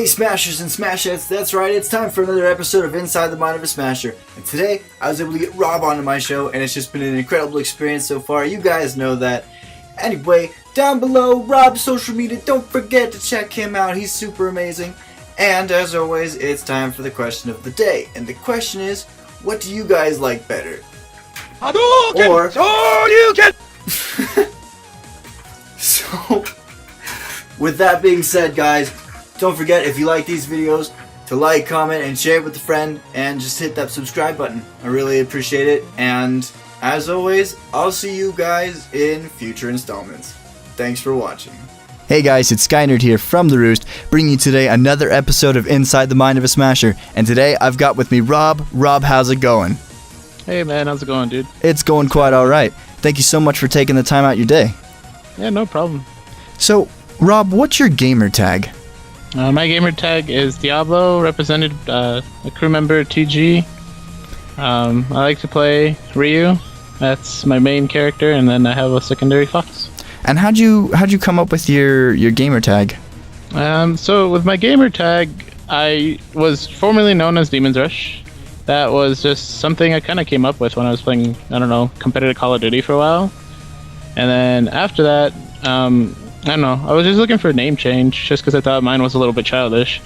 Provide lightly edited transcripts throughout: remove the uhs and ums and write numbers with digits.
Hey Smashers and Smashettes, that's right, it's time for another episode of Inside the Mind of a Smasher. And today, I was able to get Rob onto my show, and it's just been an incredible experience so far. You guys know that. Anyway, down below, Rob's social media, don't forget to check him out, he's super amazing. And as always, it's time for the question of the day. And the question is, what do you guys like better? Hadouken! Or... Shoryuken! So, with that being said, guys, don't forget, if you like these videos, to like, comment, and share it with a friend, and just hit that subscribe button. I really appreciate it, and as always, I'll see you guys in future installments. Thanks for watching. Hey guys, it's Skynerd here from The Roost, bringing you today another episode of Inside the Mind of a Smasher, and today I've got with me Rob. Rob, how's it going? Hey man, how's it going, dude? It's going quite alright. Thank you so much for taking the time out your day. Yeah, no problem. So, Rob, what's your gamer tag? My gamer tag is Diablo, represented a crew member TG. I like to play Ryu. That's my main character, and then I have a secondary Fox. And how'd you come up with your gamer tag? So with my gamer tag, I was formerly known as Demon's Rush. That was just something I kind of came up with when I was playing, competitive Call of Duty for a while. And then after that, I don't know, I was just looking for a name change, just because I thought mine was a little bit childish.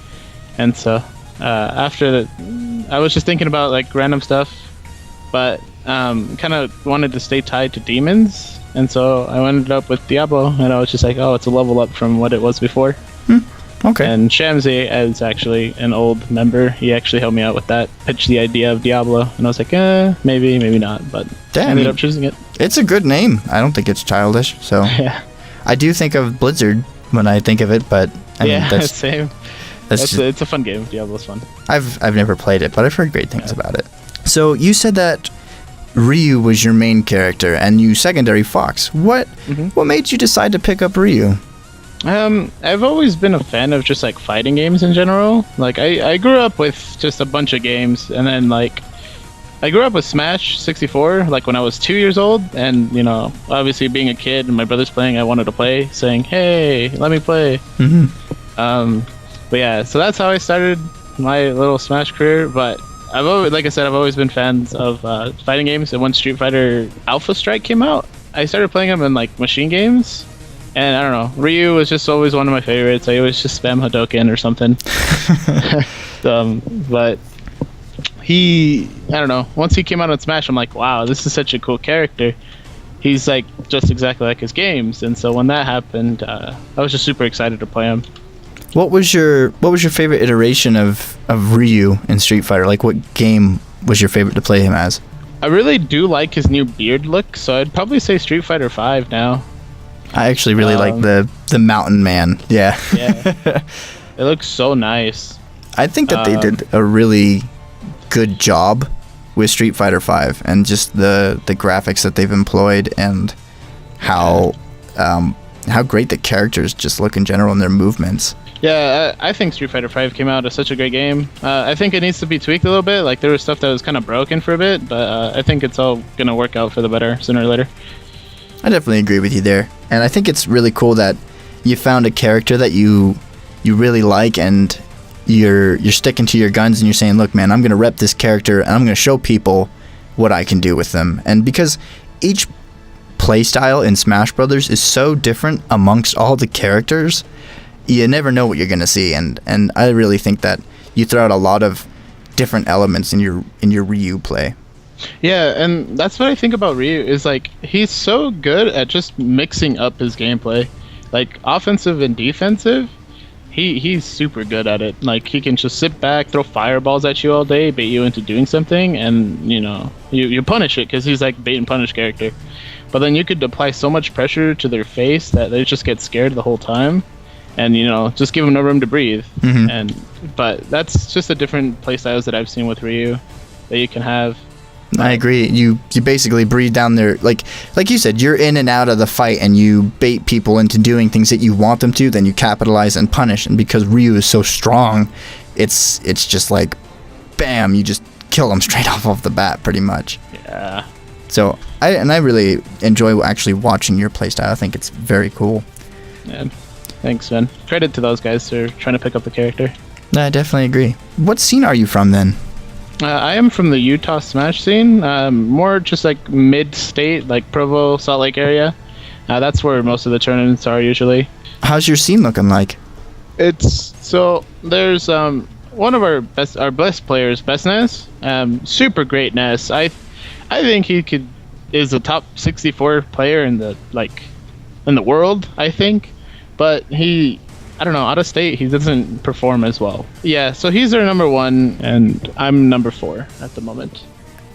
And so, after that, I was just thinking about, like, random stuff, but kind of wanted to stay tied to demons, and so I ended up with Diablo, and I was just like, oh, it's a level up from what it was before. Okay. And Shamsi is actually an old member. He actually helped me out with that, pitched the idea of Diablo, and I was like, maybe not, but I ended up choosing it. It's a good name. I don't think it's childish, so... Yeah. I do think of Blizzard when I think of it, but I mean, that's same. That's It's a fun game. Diablo's fun. I've never played it, but I've heard great things about it. So you said that Ryu was your main character and you secondary Fox. What made you decide to pick up Ryu? I've always been a fan of just like fighting games in general. Like I grew up with just a bunch of games, and then like I grew up with Smash 64, like when I was 2 years old, and obviously being a kid and my brother's playing, I wanted to play, saying, "Hey, let me play." But yeah, so that's how I started my little Smash career. But I've always been fans of fighting games. And when Street Fighter Alpha Strike came out, I started playing them in like machine games. And I don't know, Ryu was just always one of my favorites. I always just spam Hadouken or something. But I don't know, once he came out on Smash, I'm like, wow, this is such a cool character. He's like just exactly like his games. And so when that happened, I was just super excited to play him. What was your favorite iteration of Ryu in Street Fighter? Like, what game was your favorite to play him as? I really do like his new beard look, so I'd probably say Street Fighter 5 now. I actually really like the Mountain Man. Yeah. Yeah. It looks so nice. I think that they did a really good job with Street Fighter 5 and just the graphics that they've employed and how great the characters just look in general and their movements. Yeah, I think Street Fighter 5 came out as such a great game. I think it needs to be tweaked a little bit. Like, there was stuff that was kind of broken for a bit, but I think it's all going to work out for the better sooner or later. I definitely agree with you there. And I think it's really cool that you found a character that you really like, and you're sticking to your guns and you're saying, look, man, I'm going to rep this character and I'm going to show people what I can do with them. And because each playstyle in Smash Brothers is so different amongst all the characters, you never know what you're going to see. And I really think that you throw out a lot of different elements in your Ryu play. Yeah, and that's what I think about Ryu, is like he's so good at just mixing up his gameplay. Like offensive and defensive, he's super good at it. Like he can just sit back, throw fireballs at you all day, bait you into doing something, and you punish it because he's like bait and punish character. But then you could apply so much pressure to their face that they just get scared the whole time, and just give them no room to breathe. But that's just a different playstyles that I've seen with Ryu that you can have. I agree. You basically breathe down their like you said, you're in and out of the fight and you bait people into doing things that you want them to, then you capitalize and punish. And because Ryu is so strong, it's just like bam, you just kill them straight off of the bat pretty much. Yeah. So I really enjoy actually watching your playstyle. I think it's very cool. Yeah. Thanks, man. Credit to those guys for trying to pick up the character. I definitely agree. What scene are you from then? I am from the Utah Smash scene, more just like mid-state, like Provo, Salt Lake area. That's where most of the tournaments are usually. How's your scene looking like? It's so there's one of our best players, Best Ness, super great Ness. I think he is a top 64 player in the world, I think, but I don't know, out of state, he doesn't perform as well. Yeah, so he's our number 1, and I'm number 4 at the moment.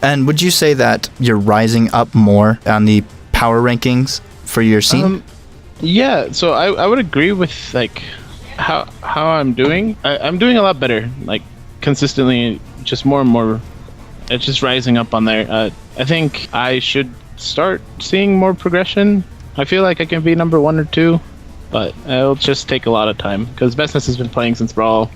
And would you say that you're rising up more on the power rankings for your scene? Yeah, so I would agree with like how I'm doing. I'm doing a lot better, like consistently, just more and more. It's just rising up on there. I think I should start seeing more progression. I feel like I can be number 1 or 2. But it'll just take a lot of time because Bestness has been playing since Brawl.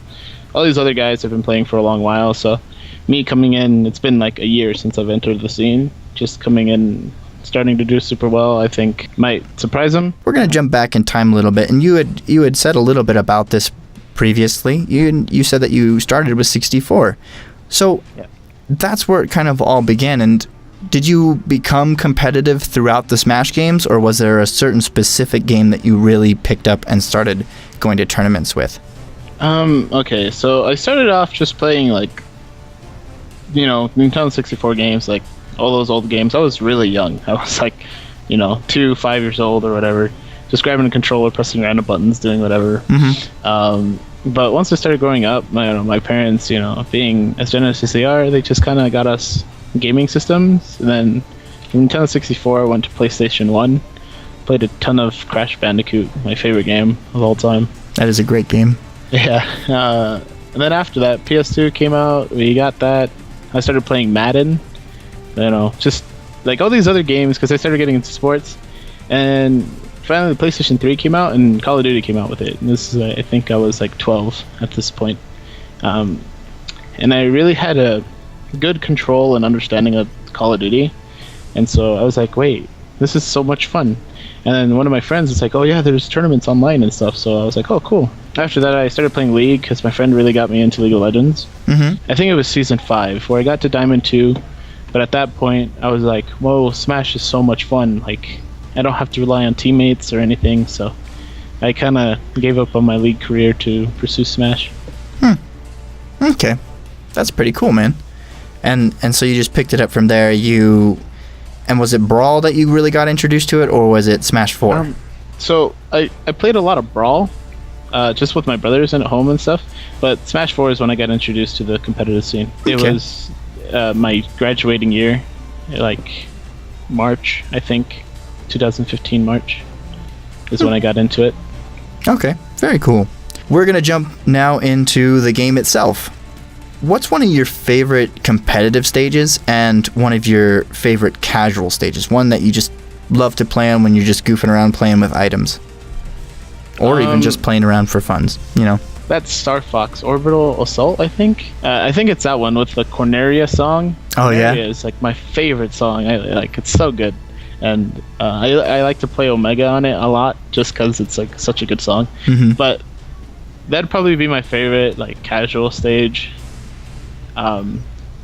All these other guys have been playing for a long while, so me coming in, it's been like a year since I've entered the scene. Just coming in, starting to do super well, I think might surprise them. We're going to jump back in time a little bit, and you had said a little bit about this previously. You said that you started with 64. So yeah. That's where it kind of all began, and did you become competitive throughout the Smash games, or was there a certain specific game that you really picked up and started going to tournaments with? Okay, so I started off just playing, like, Nintendo 64 games, like, all those old games. I was really young. I was, like, 5 years old or whatever, just grabbing a controller, pressing random buttons, doing whatever. Mm-hmm. But once I started growing up, my parents, being as generous as they are, they just kind of got us gaming systems, and then from Nintendo 64 I went to PlayStation 1, played a ton of Crash Bandicoot, my favorite game of all time. That is a great game. Yeah. And then after that, PS2 came out, we got that. I started playing Madden, just like all these other games because I started getting into sports, and finally the PlayStation 3 came out and Call of Duty came out with it, and this is I think I was like 12 at this point. And I really had a good control and understanding of Call of Duty, and so I was like, wait, this is so much fun. And then one of my friends was like, oh yeah, there's tournaments online and stuff, so I was like, oh cool. After that I started playing League because my friend really got me into League of Legends. I think it was season 5 where I got to Diamond 2, but at that point I was like, whoa, Smash is so much fun, like I don't have to rely on teammates or anything, so I kind of gave up on my League career to pursue Smash. Okay, that's pretty cool, man. And so you just picked it up from there. And was it Brawl that you really got introduced to it, or was it Smash 4? So I played a lot of Brawl, just with my brothers and at home and stuff. But Smash 4 is when I got introduced to the competitive scene. Okay. It was my graduating year, like March, I think, 2015 March is when I got into it. Okay, very cool. We're going to jump now into the game itself. What's one of your favorite competitive stages and one of your favorite casual stages? One that you just love to play on when you're just goofing around playing with items? Or even just playing around for funs, That's Star Fox Orbital Assault, I think. I think it's that one with the Corneria song. Oh, yeah? Corneria is like my favorite song. It's so good. And I like to play Omega on it a lot just because it's like such a good song. Mm-hmm. But that'd probably be my favorite like casual stage.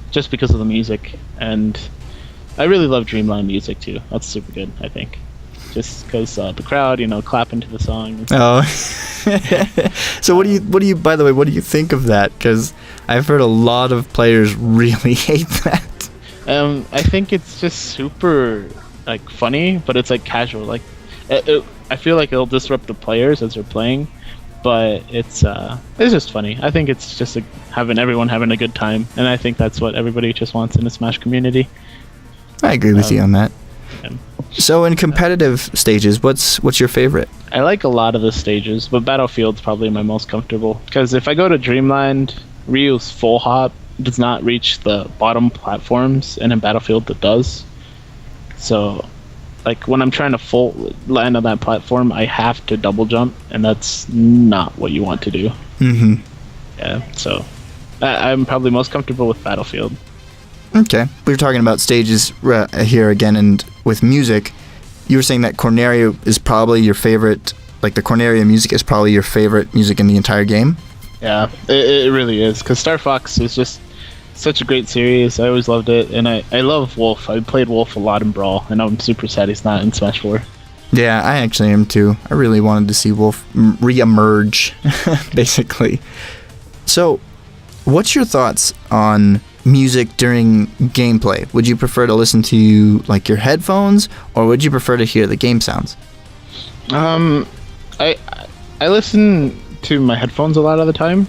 Just because of the music, and I really love Dreamland music too. That's super good, I think. Just because the crowd, clapping to the song. Oh, so what do you? By the way, what do you think of that? Because I've heard a lot of players really hate that. I think it's just super like funny, but it's like casual. Like, I feel like it'll disrupt the players as they're playing. But it's just funny. I think it's just everyone having a good time, and I think that's what everybody just wants in the Smash community. I agree with you on that. Yeah. So in competitive stages, what's your favorite? I like a lot of the stages, but Battlefield's probably my most comfortable because if I go to Dreamland, Ryu's full hop does not reach the bottom platforms, and in Battlefield it does. So like when I'm trying to full land on that platform, I have to double jump, and that's not what you want to do. Mm-hmm. Yeah, so I'm probably most comfortable with Battlefield. Okay, we were talking about stages here again, and with music, you were saying that Corneria is probably your favorite. Like the Corneria music is probably your favorite music in the entire game. Yeah, it really is. Because Star Fox is just such a great series. I always loved it, and I love Wolf. I played Wolf a lot in Brawl, and I'm super sad he's not in Smash 4. Yeah, I actually am too. I really wanted to see Wolf re-emerge, basically. So, what's your thoughts on music during gameplay? Would you prefer to listen to like your headphones, or would you prefer to hear the game sounds? I listen to my headphones a lot of the time,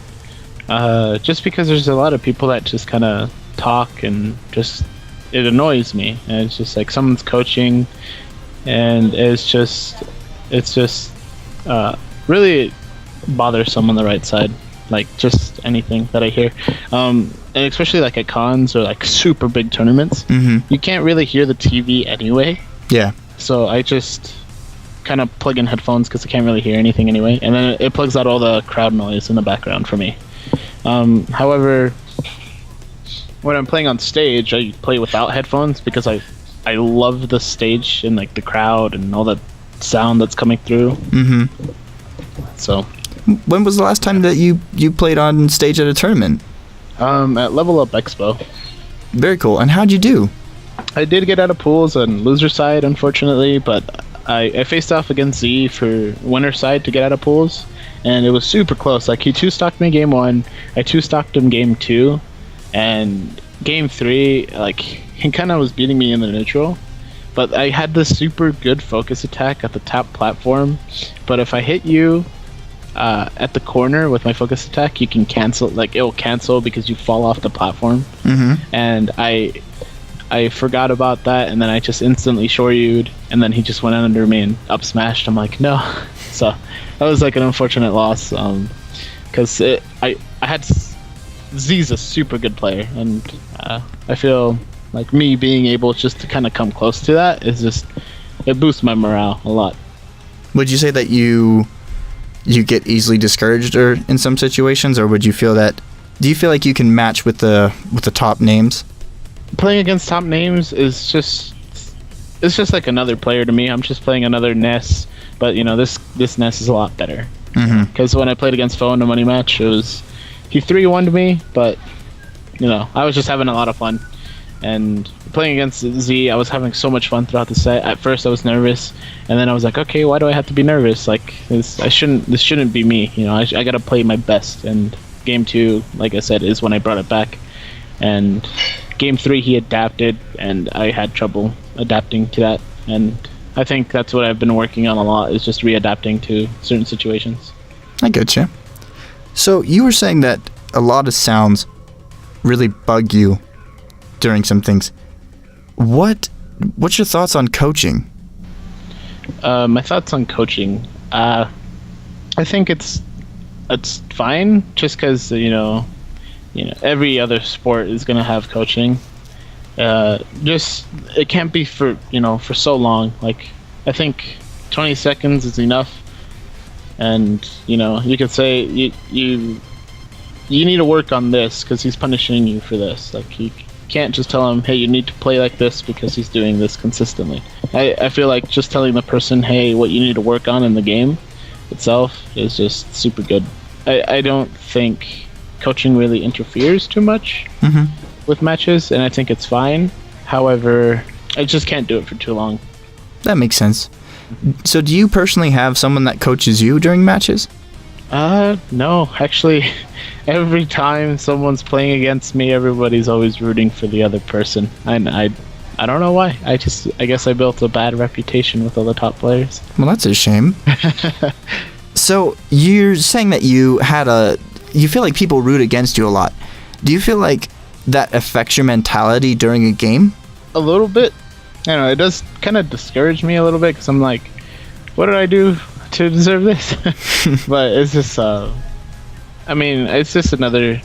just because there's a lot of people that just kind of talk and just it annoys me. And it's just like someone's coaching, and it's just really bothersome on the right side. Like just anything that I hear, and especially like at cons or like super big tournaments, you can't really hear the TV anyway. Yeah. So I just kind of plug in headphones because I can't really hear anything anyway, and then it plugs out all the crowd noise in the background for me. However, when I'm playing on stage, I play without headphones because I love the stage and like the crowd and all the sound that's coming through. So, when was the last time that you played on stage at a tournament? At Level Up Expo. Very cool. And how'd you do? I did get out of pools on loser side, unfortunately, but I faced off against Z for winner side to get out of pools, and it was super close. Like, he 2-stocked me game 1, I 2-stocked him game 2, and game 3, like, he kind of was beating me in the neutral, but I had this super good focus attack at the top platform, but if I hit you at the corner with my focus attack, you can cancel, like, it'll cancel because you fall off the platform, and I forgot about that, and then I just instantly shoryu'd, and then he just went under me and up smashed. I'm like, no. So that was like an unfortunate loss, because I had Z's a super good player, and I feel like me being able just to kind of come close to that is just, it boosts my morale a lot. Would you say that you get easily discouraged or in some situations, or would you feel that? Do you feel like you can match with the top names? Playing against top names is just, it's just like another player to me. I'm just playing another Ness, but you know, this Ness is a lot better. Because when I played against Foe in a money match, it was, he 3-1'd me, but you know, I was just having a lot of fun. And playing against Z, I was having so much fun throughout the set. At first I was nervous, and then I was like, okay, why do I have to be nervous? Like, this shouldn't be me, you know, I gotta play my best. And game 2, like I said, is when I brought it back. And game 3 he adapted, and I had trouble adapting to that, and I think that's what I've been working on a lot, is just readapting to certain situations. I get you. So you were saying that a lot of sounds really bug you during some things. What's your thoughts on coaching? My thoughts on coaching, I think it's fine, just because you know every other sport is going to have coaching. Just, it can't be for so long. Like, I think 20 seconds is enough, and you could say you need to work on this because he's punishing you for this. Like, you can't just tell him, hey, you need to play like this because he's doing this consistently. I feel like just telling the person, hey, what you need to work on in the game itself is just super good. I don't think coaching really interferes too much with matches, and I think it's fine. However, I just can't do it for too long. That makes sense. So do you personally have someone that coaches you during matches? No, actually, every time someone's playing against me, everybody's always rooting for the other person. And I don't know why. I guess I built a bad reputation with all the top players. Well, that's a shame. So you're saying that you feel like people root against you a lot. Do you feel like that affects your mentality during a game? A little bit. I know, it does kind of discourage me a little bit, because I'm like, what did I do to deserve this? But it's just, it's just another,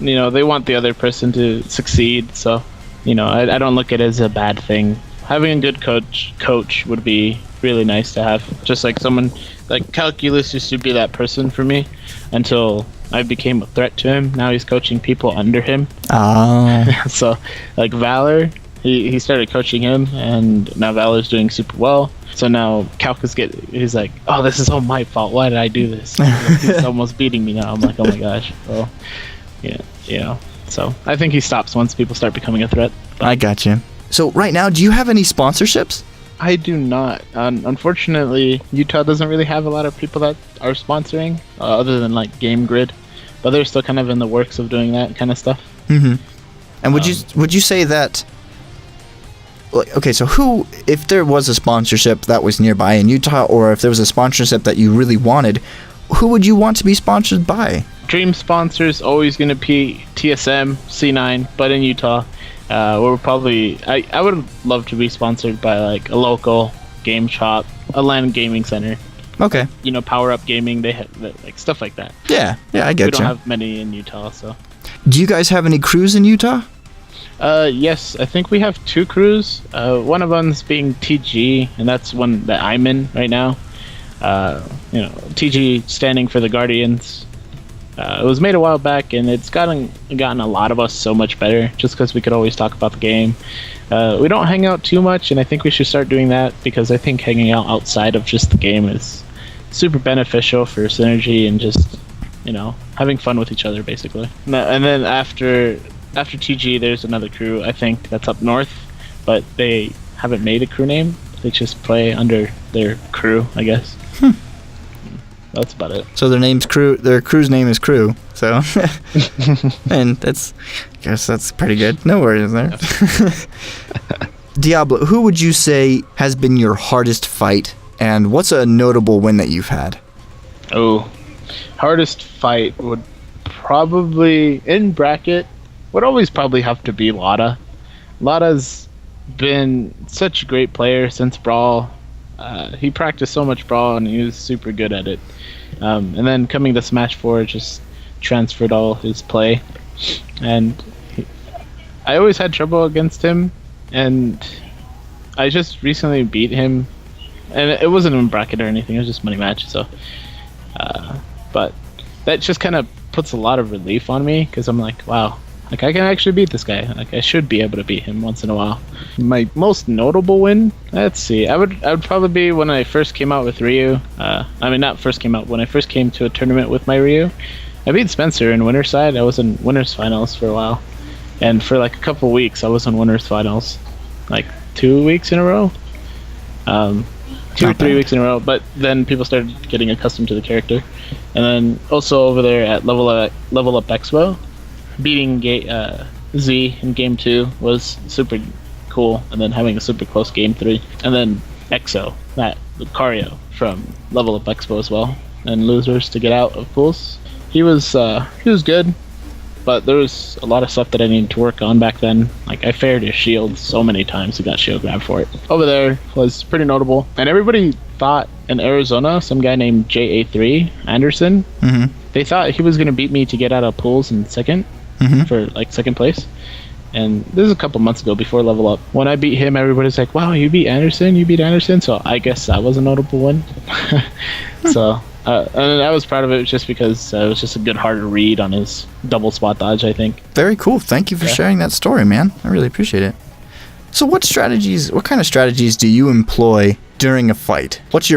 they want the other person to succeed, so, I don't look at it as a bad thing. Having a good coach would be really nice to have. Just like someone, like Calculus used to be that person for me until I became a threat to him. Now he's coaching people under him. Oh. So, like Valor, he started coaching him, and now Valor's doing super well. So now Calca's he's like, oh, this is all my fault. Why did I do this? He's almost beating me now. I'm like, oh my gosh. Well, yeah. So I think he stops once people start becoming a threat. I got you. So right now, do you have any sponsorships? I do not. Unfortunately, Utah doesn't really have a lot of people that are sponsoring, other than like Game Grid, but they're still kind of in the works of doing that kind of stuff. Mm-hmm. And would you say that? Okay, so who, if there was a sponsorship that was nearby in Utah, or if there was a sponsorship that you really wanted, who would you want to be sponsored by? Dream sponsors always going to be TSM, C9, but in Utah, we're probably. I would love to be sponsored by like a local game shop, a LAN gaming center. Okay. Power Up Gaming. They have like stuff like that. Yeah, I get you. We don't have many in Utah, so. Do you guys have any crews in Utah? Yes, I think we have 2 crews. One of them's being TG, and that's one that I'm in right now. TG standing for the Guardians. It was made a while back, and it's gotten a lot of us so much better, just because we could always talk about the game. We don't hang out too much, and I think we should start doing that, because I think hanging out outside of just the game is super beneficial for synergy and just, having fun with each other, basically. And then after TG, there's another crew, I think, that's up north, but they haven't made a crew name. They just play under their crew, I guess. That's about it. So their crew's name is Crew, so... and I guess that's pretty good. No worries there. Diablo, who would you say has been your hardest fight, and what's a notable win that you've had? Oh, hardest fight would probably, in bracket, would always probably have to be Lada. Lada's been such a great player since Brawl. He practiced so much Brawl, and he was super good at it. And then coming to Smash 4 just transferred all his play. And I always had trouble against him, and I just recently beat him. And it wasn't in bracket or anything, it was just money match. So, but that just kind of puts a lot of relief on me, because I'm like, wow, like I can actually beat this guy. Like I should be able to beat him once in a while. My most notable win, let's see, I would probably be when I first came out with Ryu. Not first came out, when I first came to a tournament with my Ryu. I beat Spencer in Winners Side. I was in Winners Finals for a while, and for like a couple weeks I was in Winners Finals, like 2 weeks in a row. 2 or 3 weeks in a row, but then people started getting accustomed to the character. And then also over there at Level Up Expo, beating Z in Game 2 was super cool, and then having a super close Game 3. And then EXO, Lucario from Level Up Expo as well, and losers to get out of pools. He was good, but there was a lot of stuff that I needed to work on back then. Like I fared his shield so many times and got shield grab for it. Over there was pretty notable, and everybody thought in Arizona, some guy named JA3 Anderson, they thought he was going to beat me to get out of pools in second, for like second place. And this is a couple months ago before Level Up. When I beat him, everybody's like, wow, you beat Anderson? So I guess that was a notable one. So, and I was proud of it just because it was just a good hard read on his double spot dodge, I think. Very cool. Thank you for sharing that story, man. I really appreciate it. So what kind of strategies do you employ during a fight? What's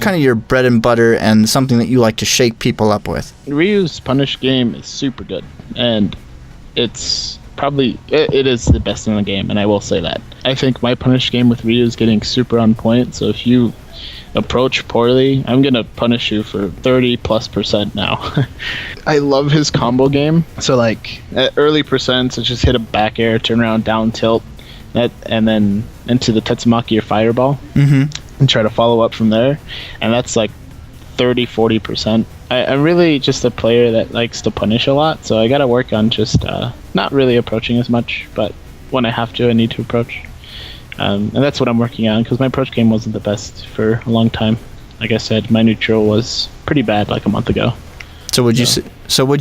kind of your bread and butter and something that you like to shake people up with? Ryu's punish game is super good, and it's probably it is the best in the game, and I will say that. I think my punish game with Ryu is getting super on point, so if you approach poorly, I'm gonna punish you for 30+% now. I love his combo game. So like at early percents, it's just hit a back air, turn around, down tilt, and then into the Tetsumaki or Fireball, and try to follow up from there. And that's like 30-40%. I'm really just a player that likes to punish a lot, so I gotta work on just not really approaching as much, but when I have to, I need to approach. And that's what I'm working on, because my approach game wasn't the best for a long time. Like I said, my neutral was pretty bad like a month ago. So would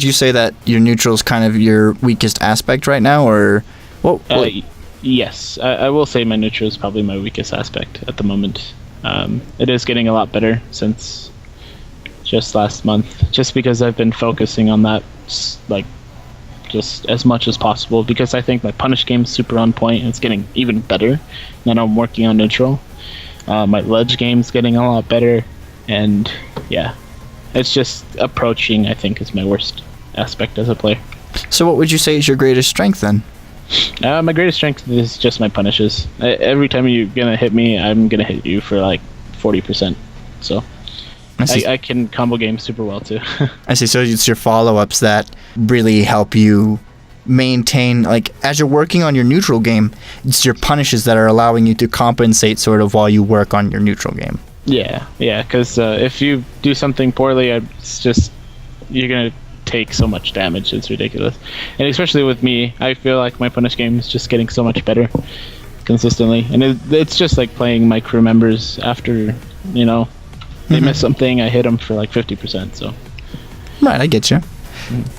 you say that your neutral is kind of your weakest aspect right now, or what? Yes, I will say my neutral is probably my weakest aspect at the moment. It is getting a lot better since just last month, just because I've been focusing on that, like just as much as possible because I think my punish game is super on point and it's getting even better. Now I'm working on neutral. My ledge game's getting a lot better, and yeah, it's just approaching, I think, is my worst aspect as a player. So what would you say is your greatest strength then? My greatest strength is just my punishes. Every time you're gonna hit me, I'm gonna hit you for like 40%. So I can combo game super well too. I see. So it's your follow-ups that really help you maintain, like, as you're working on your neutral game, it's your punishes that are allowing you to compensate sort of while you work on your neutral game. Yeah, because if you do something poorly, it's just, you're gonna take so much damage. It's ridiculous. And especially with me, I feel like my punish game is just getting so much better consistently. And it's just like playing my crew members after, they miss something, I hit them for like 50%. So right, I get you.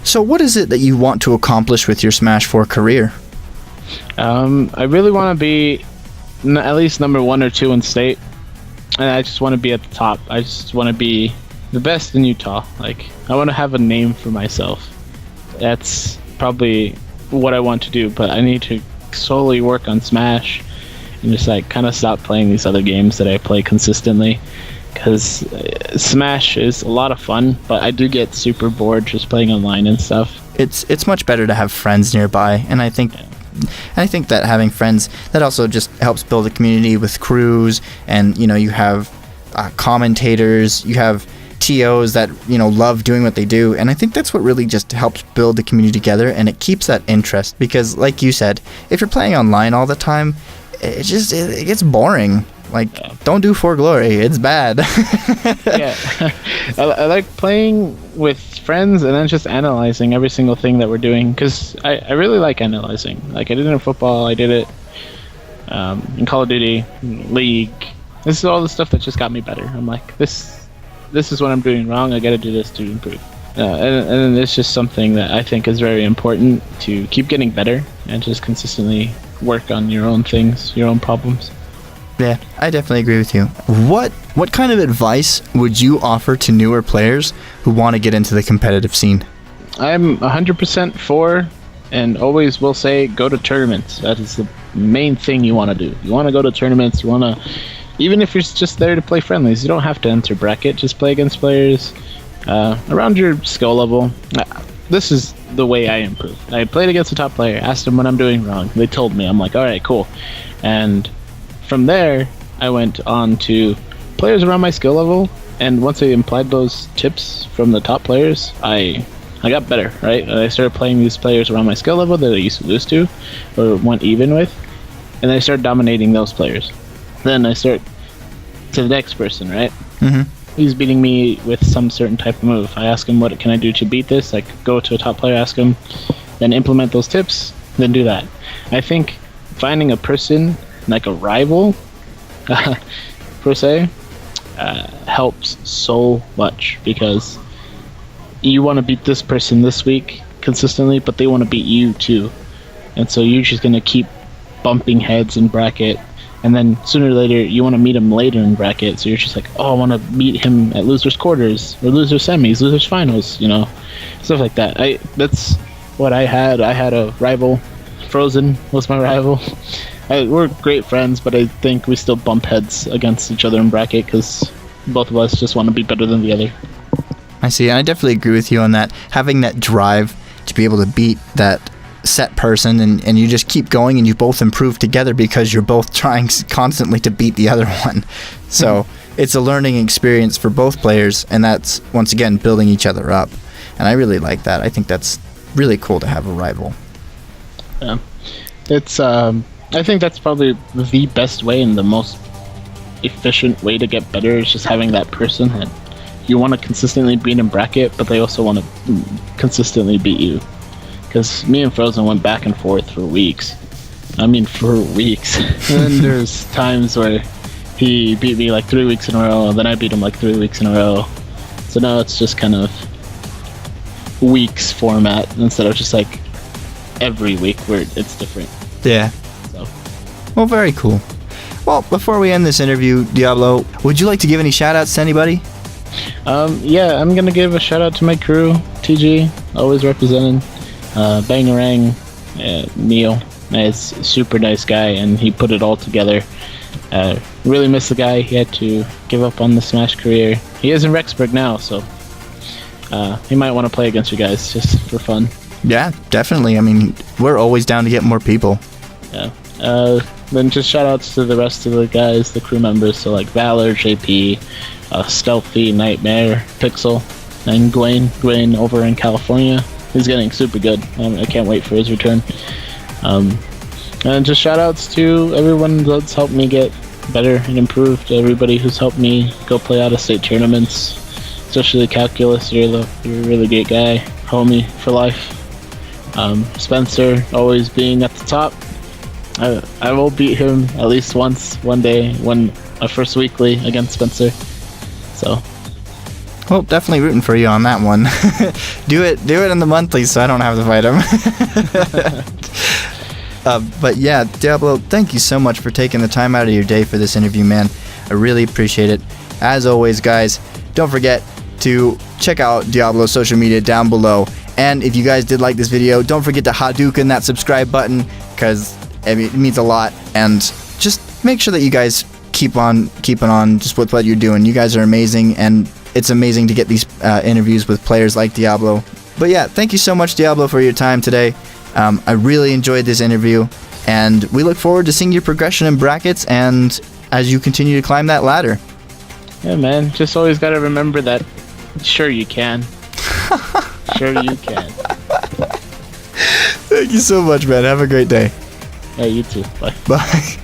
So what is it that you want to accomplish with your Smash 4 career? I really want to be at least number 1 or 2 in state, and I just want to be at the top. I just want to be the best in Utah. Like, I want to have a name for myself. That's probably what I want to do, but I need to solely work on Smash and just like kind of stop playing these other games that I play consistently, because Smash is a lot of fun, but I do get super bored just playing online and stuff. It's much better to have friends nearby, and I think that having friends, that also just helps build a community with crews, and you have commentators, you have TOs that love doing what they do, and I think that's what really just helps build the community together, and it keeps that interest, because like you said, if you're playing online all the time, it gets boring. Like, don't do For Glory, it's bad. Yeah, I like playing with friends and then just analyzing every single thing that we're doing, because I really like analyzing. Like, I did it in football, I did it in Call of Duty, League. This is all the stuff that just got me better. I'm like, this is what I'm doing wrong, I gotta do this to improve. And it's just something that I think is very important, to keep getting better and just consistently work on your own things, your own problems. Yeah, I definitely agree with you. What kind of advice would you offer to newer players who want to get into the competitive scene? I'm 100% for, and always will say, go to tournaments. That is the main thing you want to do. You want to go to tournaments, you want to, even if you're just there to play friendlies, you don't have to enter bracket, just play against players around your skill level. This is the way I improved. I played against a top player, asked them what I'm doing wrong. They told me. I'm like, alright, cool. And from there, I went on to players around my skill level, and once I applied those tips from the top players, I got better, right? And I started playing these players around my skill level that I used to lose to, or went even with, and I started dominating those players. Then I start to the next person, right? Mm-hmm. He's beating me with some certain type of move. I ask him, what can I do to beat this? Like, go to a top player, ask him, then implement those tips, then do that. I think finding a person, like a rival, per se, helps so much, because you want to beat this person this week consistently, but they want to beat you too, and so you're just going to keep bumping heads in bracket, and then sooner or later you want to meet him later in bracket, so you're just like, oh, I want to meet him at losers quarters or losers semis, losers finals, stuff like that. That's what I had a rival. Frozen was my rival. We're great friends, but I think we still bump heads against each other in bracket, because both of us just want to be better than the other. I see, and I definitely agree with you on that. Having that drive to be able to beat that set person, and you just keep going, and you both improve together because you're both trying constantly to beat the other one. So it's a learning experience for both players, and that's, once again, building each other up. And I really like that. I think that's really cool to have a rival. Yeah. It's I think that's probably the best way and the most efficient way to get better, is just having that person that you want to consistently beat in bracket, but they also want to consistently beat you. Because me and Frozen went back and forth for weeks. I mean, for weeks. And there's times where he beat me like 3 weeks in a row, and then I beat him like 3 weeks in a row. So now it's just kind of weeks format instead of just like every week where it's different. Yeah. So. Well, very cool. Well, before we end this interview, Diablo, would you like to give any shout-outs to anybody? Yeah, I'm going to give a shout-out to my crew, TG, always representing. Bangarang, Neil. He's a super nice guy, and he put it all together. Really miss the guy. He had to give up on the Smash career. He is in Rexburg now, so he might want to play against you guys just for fun. Yeah, definitely. I mean, we're always down to get more people. Yeah. Then just shout outs to the rest of the guys, the crew members, so like Valor, JP, Stealthy, Nightmare, Pixel, and Gwen over in California. He's getting super good. I can't wait for his return. And just shout outs to everyone that's helped me get better and improved. Everybody who's helped me go play out of state tournaments, especially Calculus. You're a really great guy, homie for life. Spencer always being at the top. I will beat him at least once one day when my first weekly against Spencer. So. Well, definitely rooting for you on that one. do it in the monthly so I don't have to fight him. But yeah, Diablo, thank you so much for taking the time out of your day for this interview, man. I really appreciate it. As always, guys, don't forget to check out Diablo's social media down below. And if you guys did like this video, don't forget to Hadouken that subscribe button, because it means a lot. And just make sure that you guys keep on keeping on just with what you're doing. You guys are amazing, and it's amazing to get these interviews with players like Diablo. But yeah, thank you so much, Diablo, for your time today. I really enjoyed this interview, and we look forward to seeing your progression in brackets and as you continue to climb that ladder. Yeah, man. Just always got to remember that sure you can. Sure you can. Thank you so much, man. Have a great day. Yeah, you too. Bye. Bye.